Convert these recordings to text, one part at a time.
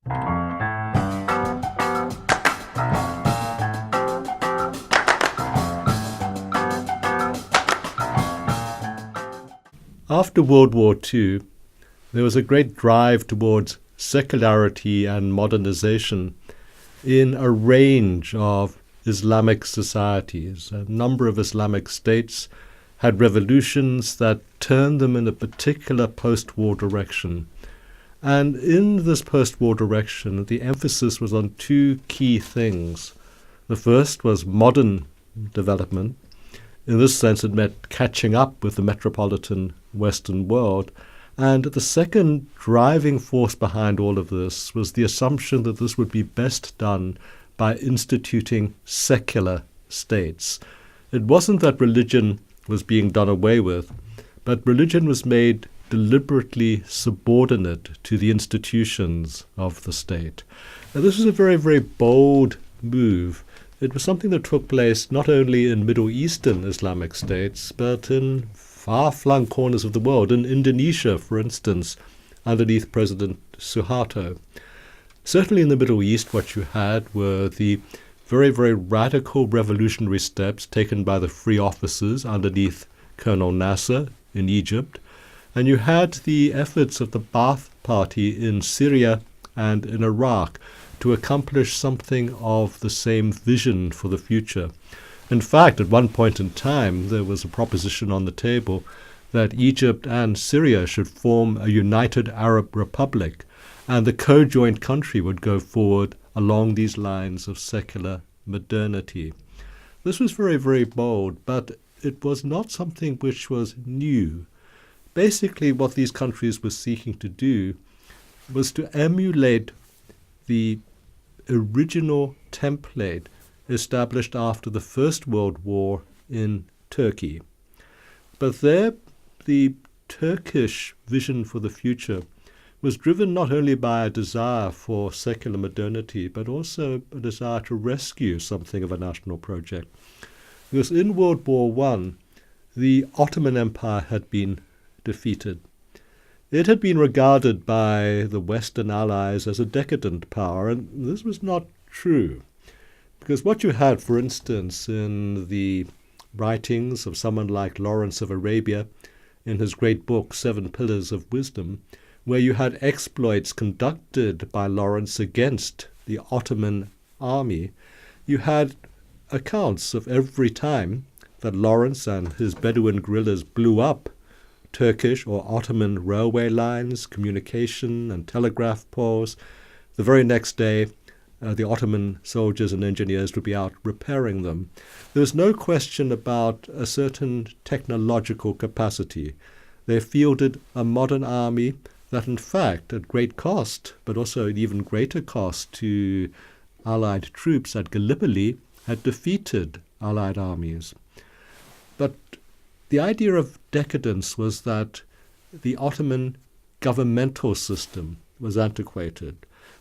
After World War II, there was a great drive towards secularity and modernization in a range of Islamic societies. A number of Islamic states had revolutions that turned them in a particular post-war direction. And in this post-war direction, the emphasis was on two key things. The first was modern development. In this sense, it meant catching up with the metropolitan Western world. And the second driving force behind all of this was the assumption that this would be best done by instituting secular states. It wasn't that religion was being done away with, but religion was made deliberately subordinate to the institutions of the state. Now, this was a very, very bold move. It was something that took place not only in Middle Eastern Islamic states, but in far-flung corners of the world, in Indonesia, for instance, underneath President Suharto. Certainly in the Middle East, what you had were the very, very radical revolutionary steps taken by the free officers underneath Colonel Nasser in Egypt, and you had the efforts of the Ba'ath Party in Syria and in Iraq to accomplish something of the same vision for the future. In fact, at one point in time, there was a proposition on the table that Egypt and Syria should form a united Arab republic, and the co-joint country would go forward along these lines of secular modernity. This was very, very bold, but it was not something which was new. Basically, what these countries were seeking to do was to emulate the original template established after the First World War in Turkey. But there, the Turkish vision for the future was driven not only by a desire for secular modernity, but also a desire to rescue something of a national project. Because in World War I, the Ottoman Empire had been defeated. It had been regarded by the Western Allies as a decadent power, and this was not true. Because what you had, for instance, in the writings of someone like Lawrence of Arabia, in his great book, Seven Pillars of Wisdom, where you had exploits conducted by Lawrence against the Ottoman army, you had accounts of every time that Lawrence and his Bedouin guerrillas blew up Turkish or Ottoman railway lines, communication and telegraph poles. The very next day, the Ottoman soldiers and engineers would be out repairing them. There was no question about a certain technological capacity. They fielded a modern army that, in fact, at great cost, but also at even greater cost to Allied troops at Gallipoli, had defeated Allied armies. But the idea of decadence was that the Ottoman governmental system was antiquated,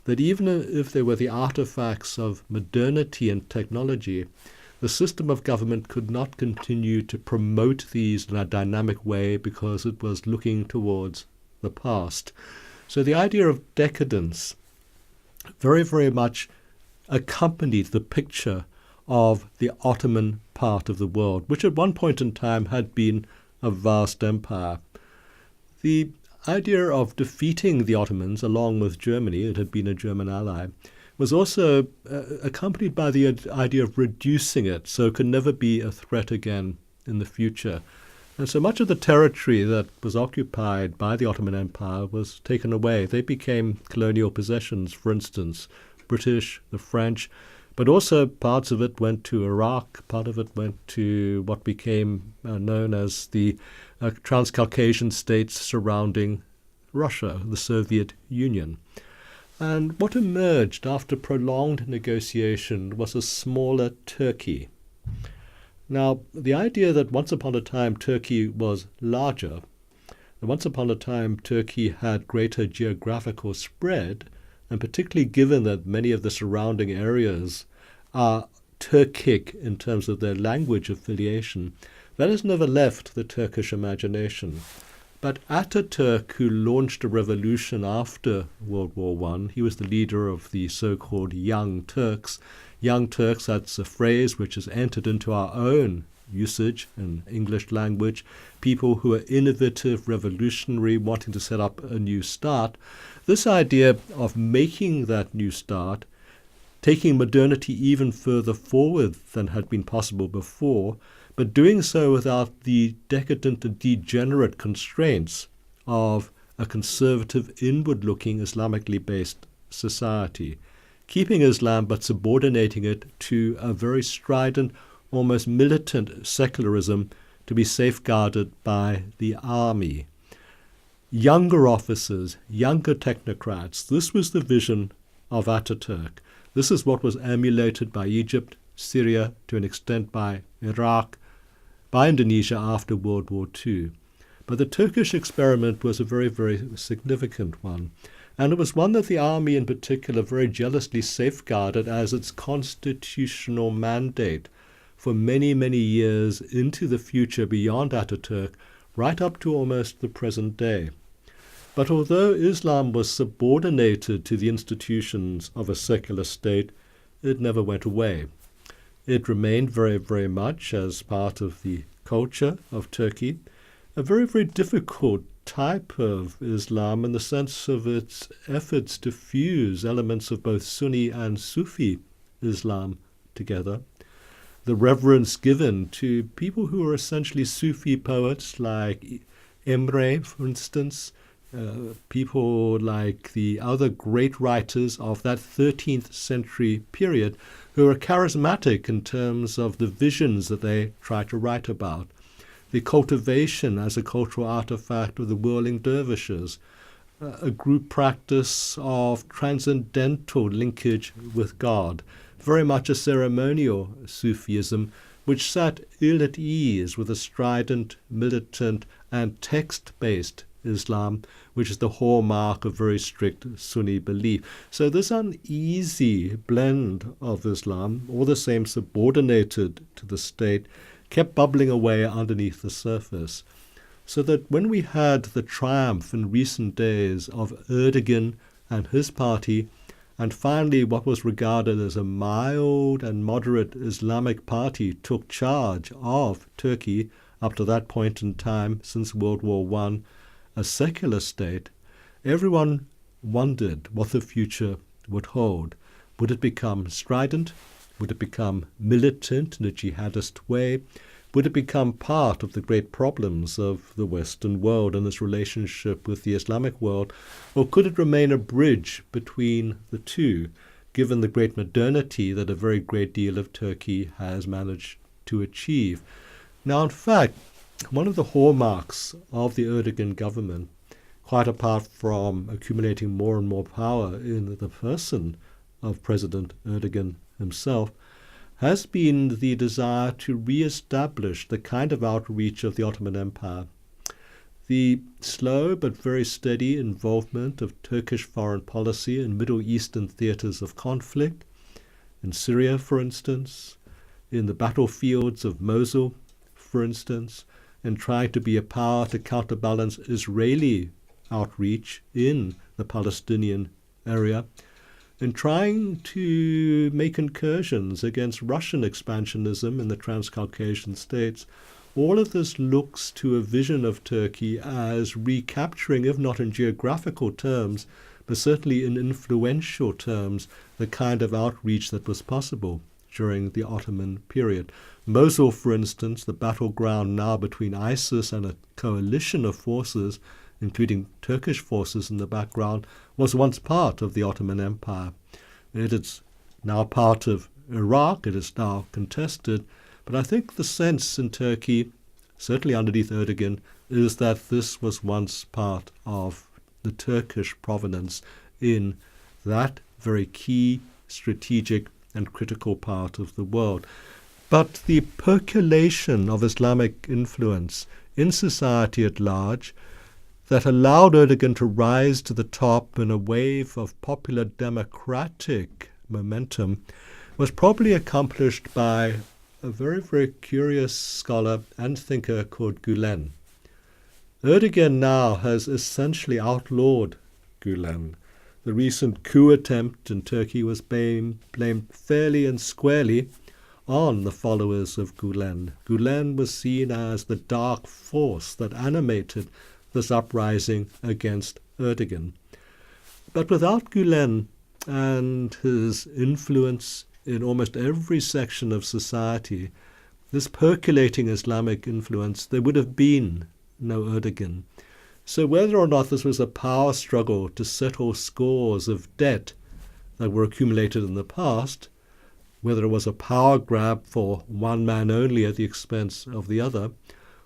that even if there were the artifacts of modernity and technology, the system of government could not continue to promote these in a dynamic way because it was looking towards the past. So the idea of decadence very, very much accompanied the picture of the Ottoman part of the world, which at one point in time had been a vast empire. The idea of defeating the Ottomans along with Germany, it had been a German ally, was also accompanied by the idea of reducing it so it could never be a threat again in the future. And so much of the territory that was occupied by the Ottoman Empire was taken away. They became colonial possessions, for instance, British, the French, but also parts of it went to Iraq, part of it went to what became known as the Transcaucasian states surrounding Russia, the Soviet Union. And what emerged after prolonged negotiation was a smaller Turkey. Now, the idea that once upon a time Turkey was larger, and once upon a time Turkey had greater geographical spread, and particularly given that many of the surrounding areas are Turkic in terms of their language affiliation, that has never left the Turkish imagination. But Ataturk, who launched a revolution after World War I, he was the leader of the so-called Young Turks. Young Turks, that's a phrase which has entered into our own usage in English language. People who are innovative, revolutionary, wanting to set up a new start. This idea of making that new start, taking modernity even further forward than had been possible before, but doing so without the decadent and degenerate constraints of a conservative, inward-looking, Islamically based society, keeping Islam but subordinating it to a very strident, almost militant secularism to be safeguarded by the army. Younger officers, younger technocrats, this was the vision of Ataturk. This is what was emulated by Egypt, Syria, to an extent by Iraq, by Indonesia after World War II. But the Turkish experiment was a very, very significant one. And it was one that the army in particular very jealously safeguarded as its constitutional mandate for many, many years into the future beyond Ataturk, right up to almost the present day. But although Islam was subordinated to the institutions of a secular state, it never went away. It remained very, very much as part of the culture of Turkey, a very, very difficult type of Islam in the sense of its efforts to fuse elements of both Sunni and Sufi Islam together. The reverence given to people who are essentially Sufi poets like Emre, for instance, people like the other great writers of that 13th century period who are charismatic in terms of the visions that they try to write about. The cultivation as a cultural artifact of the whirling dervishes, a group practice of transcendental linkage with God, very much a ceremonial Sufism which sat ill at ease with a strident, militant and text-based Islam, which is the hallmark of very strict Sunni belief. So this uneasy blend of Islam, all the same subordinated to the state, kept bubbling away underneath the surface. So that when we had the triumph in recent days of Erdogan and his party, and finally what was regarded as a mild and moderate Islamic party took charge of Turkey up to that point in time since World War I, a secular state, everyone wondered what the future would hold. Would it become strident? Would it become militant in a jihadist way? Would it become part of the great problems of the Western world and its relationship with the Islamic world? Or could it remain a bridge between the two, given the great modernity that a very great deal of Turkey has managed to achieve? Now, in fact, one of the hallmarks of the Erdogan government, quite apart from accumulating more and more power in the person of President Erdogan himself, has been the desire to re-establish the kind of outreach of the Ottoman Empire. The slow but very steady involvement of Turkish foreign policy in Middle Eastern theatres of conflict, in Syria, for instance, in the battlefields of Mosul, for instance, and trying to be a power to counterbalance Israeli outreach in the Palestinian area, and trying to make incursions against Russian expansionism in the Transcaucasian states. All of this looks to a vision of Turkey as recapturing, if not in geographical terms, but certainly in influential terms, the kind of outreach that was possible during the Ottoman period. Mosul, for instance, the battleground now between ISIS and a coalition of forces, including Turkish forces in the background, was once part of the Ottoman Empire. It is now part of Iraq. It is now contested. But I think the sense in Turkey, certainly underneath Erdogan, is that this was once part of the Turkish provenance in that very key, strategic and critical part of the world. But the percolation of Islamic influence in society at large that allowed Erdogan to rise to the top in a wave of popular democratic momentum was probably accomplished by a very, very curious scholar and thinker called Gulen. Erdogan now has essentially outlawed Gulen. The recent coup attempt in Turkey was blamed fairly and squarely on the followers of Gulen. Gulen was seen as the dark force that animated this uprising against Erdogan. But without Gulen and his influence in almost every section of society, this percolating Islamic influence, there would have been no Erdogan. So whether or not this was a power struggle to settle scores of debt that were accumulated in the past, whether it was a power grab for one man only at the expense of the other,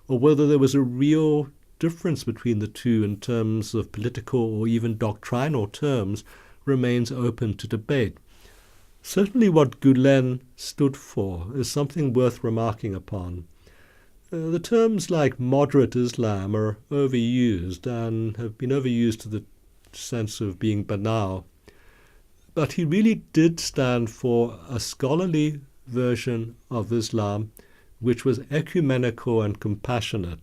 or whether there was a real difference between the two in terms of political or even doctrinal terms, remains open to debate. Certainly what Gulen stood for is something worth remarking upon. The terms like moderate Islam are overused and have been overused to the sense of being banal. But he really did stand for a scholarly version of Islam which was ecumenical and compassionate,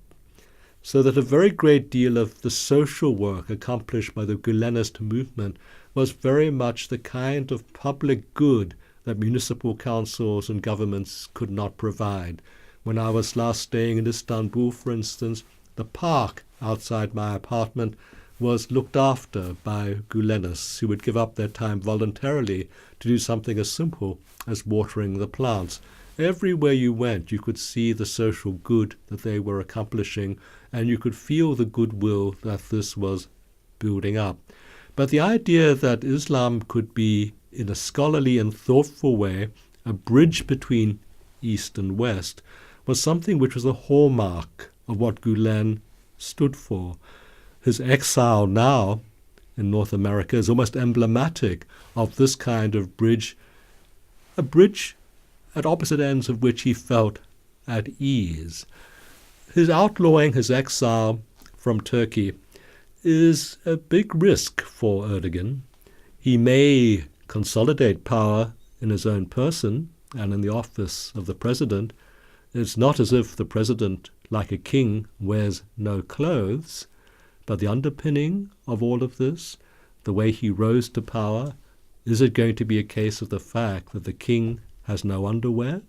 so that a very great deal of the social work accomplished by the Gulenist movement was very much the kind of public good that municipal councils and governments could not provide. When I was last staying in Istanbul, for instance, the park outside my apartment was looked after by Gulenists who would give up their time voluntarily to do something as simple as watering the plants. Everywhere you went, you could see the social good that they were accomplishing, and you could feel the goodwill that this was building up. But the idea that Islam could be, in a scholarly and thoughtful way, a bridge between East and West, was something which was a hallmark of what Gulen stood for. His exile now in North America is almost emblematic of this kind of bridge, a bridge at opposite ends of which he felt at ease. His outlawing, his exile from Turkey, is a big risk for Erdogan. He may consolidate power in his own person and in the office of the president. It's not as if the president, like a king, wears no clothes, but the underpinning of all of this, the way he rose to power, is it going to be a case of the fact that the king has no underwear?